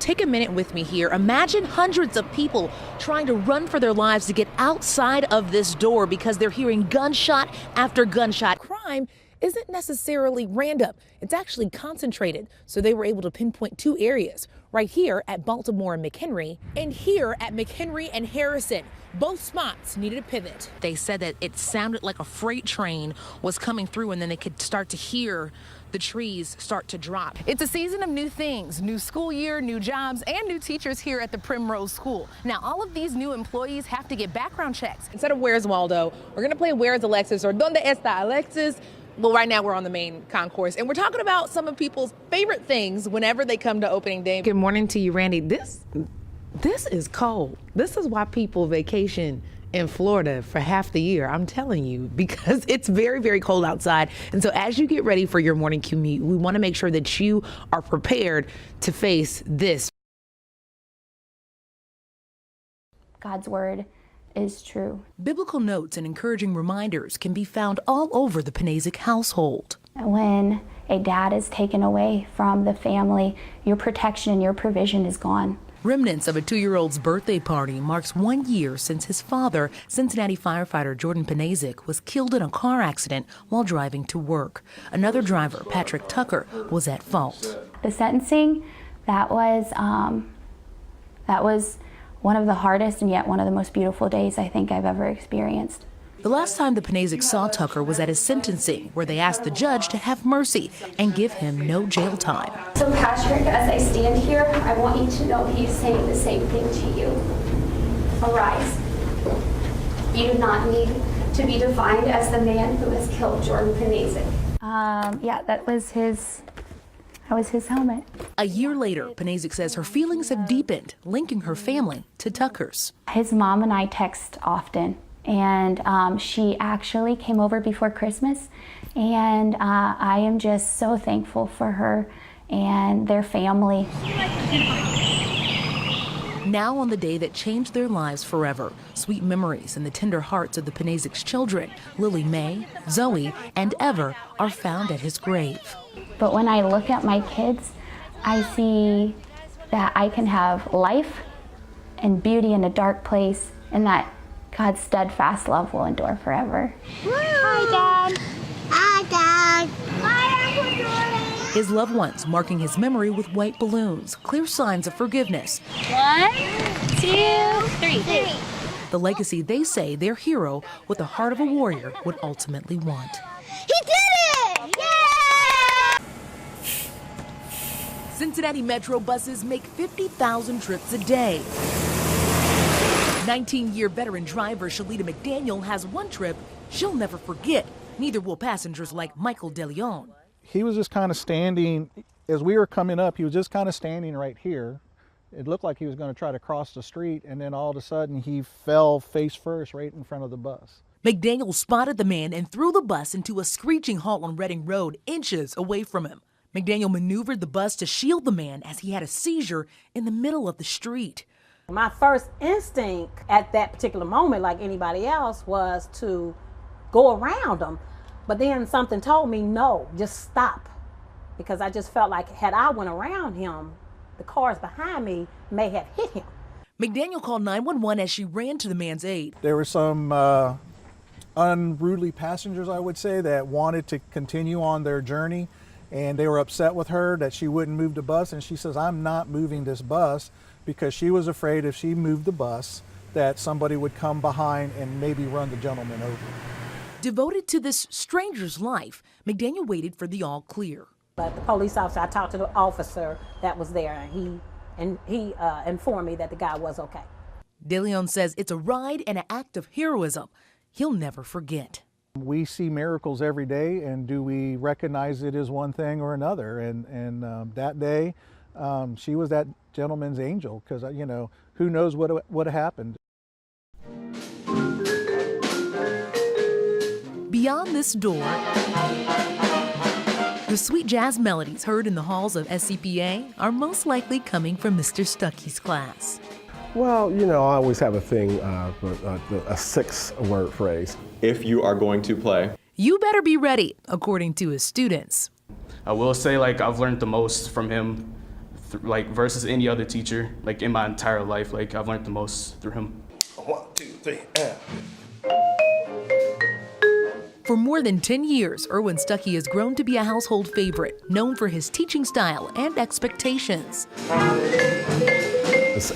Take a minute with me here. Imagine hundreds of people trying to run for their lives to get outside of this door because they're hearing gunshot after gunshot. Crime isn't necessarily random. It's actually concentrated. So they were able to pinpoint two areas, right here at Baltimore and McHenry, and here at McHenry and Harrison. Both spots needed a pivot. They said that it sounded like a freight train was coming through, and then they could start to hear the trees start to drop. It's a season of new things, new school year, new jobs, and new teachers here at the Primrose School. Now, all of these new employees have to get background checks. Instead of Where's Waldo, we're gonna play Where's Alexis or Donde está Alexis? Well, right now we're on the main concourse, and we're talking about some of people's favorite things whenever they come to opening day. Good morning to you, Randy. This is cold. This is why people vacation in Florida for half the year, I'm telling you, because it's very, very cold outside. And so as you get ready for your morning commute, we want to make sure that you are prepared to face this. God's word is true. Biblical notes and encouraging reminders can be found all over the Panasic household. When a dad is taken away from the family, your protection and your provision is gone. Remnants of a 2-year-old's birthday party marks 1 year since his father, Cincinnati firefighter Jordan Panasic, was killed in a car accident while driving to work. Another driver, Patrick Tucker, was at fault. The sentencing, that was one of the hardest and yet one of the most beautiful days I think I've ever experienced. The last time the Panasic saw Tucker was at his sentencing, where they asked the judge to have mercy and give him no jail time. So Patrick, as I stand here, I want you to know he's saying the same thing to you. Arise. You do not need to be defined as the man who has killed Jordan Panasic. Yeah, that was his helmet. A year later, Panasic says her feelings have deepened, linking her family to Tucker's. His mom and I text often. And she actually came over before Christmas, and I am just so thankful for her and their family. Now on the day that changed their lives forever, sweet memories and the tender hearts of the Panasic's children, Lily Mae, Zoe, and Ever, are found at his grave. But when I look at my kids, I see that I can have life and beauty in a dark place, and that God's steadfast love will endure forever. Hi, Dad. Hi, Dad. Hi, Uncle Jordan. His loved ones marking his memory with white balloons, clear signs of forgiveness. 1, 2, 3. The legacy they say their hero, with the heart of a warrior, would ultimately want. He did it! Yeah! Cincinnati Metro buses make 50,000 trips a day. 19-year veteran driver Shalita McDaniel has one trip she'll never forget. Neither will passengers like Michael DeLeon. He was just kind of standing, as we were coming up, he was just kind of standing right here. It looked like he was going to try to cross the street, and then all of a sudden he fell face first right in front of the bus. McDaniel spotted the man and threw the bus into a screeching halt on Reading Road, inches away from him. McDaniel maneuvered the bus to shield the man as he had a seizure in the middle of the street. My first instinct at that particular moment, like anybody else, was to go around him. But then something told me, no, just stop. Because I just felt like had I went around him, the cars behind me may have hit him. McDaniel called 911 as she ran to the man's aid. There were some unruly passengers, I would say, that wanted to continue on their journey, and they were upset with her that she wouldn't move the bus, and she says, I'm not moving this bus, because she was afraid if she moved the bus that somebody would come behind and maybe run the gentleman over. Devoted to this stranger's life, McDaniel waited for the all clear. But the police officer, I talked to the officer that was there, and he informed me that the guy was okay. DeLeon says it's a ride and an act of heroism he'll never forget. We see miracles every day, and do we recognize it as one thing or another? And that day, she was that gentleman's angel, because, you know, who knows what happened. Beyond this door, the sweet jazz melodies heard in the halls of SCPA are most likely coming from Mr. Stuckey's class. Well, you know, I always have a thing, a 6-word phrase. If you are going to play, You better be ready, according to his students. I will say, like, I've learned the most from him like versus any other teacher, like in my entire life. Like I've learned the most through him. 1, 2, 3, For more than 10 years, Erwin Stuckey has grown to be a household favorite, known for his teaching style and expectations.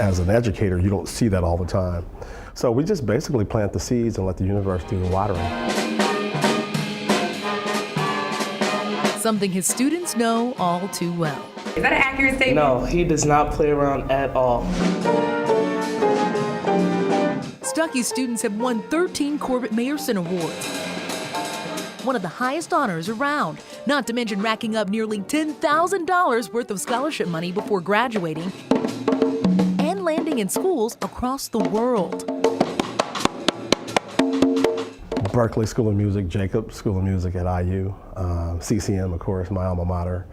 As an educator, you don't see that all the time. So we just basically plant the seeds and let the universe do the watering. Something his students know all too well. Is that an accurate statement? No, he does not play around at all. Stuckey's students have won 13 Corbett Mayerson Awards, one of the highest honors around, not to mention racking up nearly $10,000 worth of scholarship money before graduating and landing in schools across the world. Berkeley School of Music, Jacobs School of Music at IU, CCM, of course, my alma mater,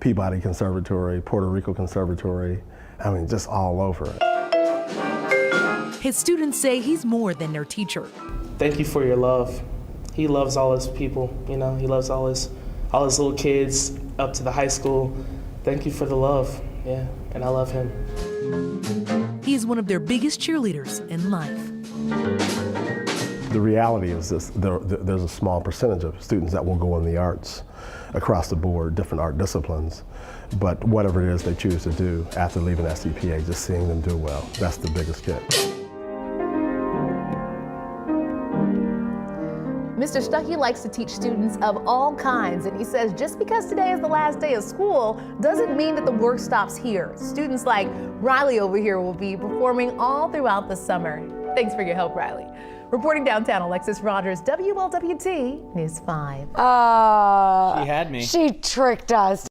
Peabody Conservatory, Puerto Rico Conservatory, I mean, just all over. His students say he's more than their teacher. Thank you for your love. He loves all his people, you know, he loves all his little kids up to the high school. Thank you for the love, yeah, and I love him. He is one of their biggest cheerleaders in life. The reality is this, there's a small percentage of students that will go in the arts across the board, different art disciplines, but whatever it is they choose to do after leaving SCPA, just seeing them do well, that's the biggest hit. Mr. Stuckey likes to teach students of all kinds, and he says just because today is the last day of school doesn't mean that the work stops here. Students like Riley over here will be performing all throughout the summer. Thanks for your help, Riley. Reporting downtown, Alexis Rogers, WLWT News 5. She had me. She tricked us.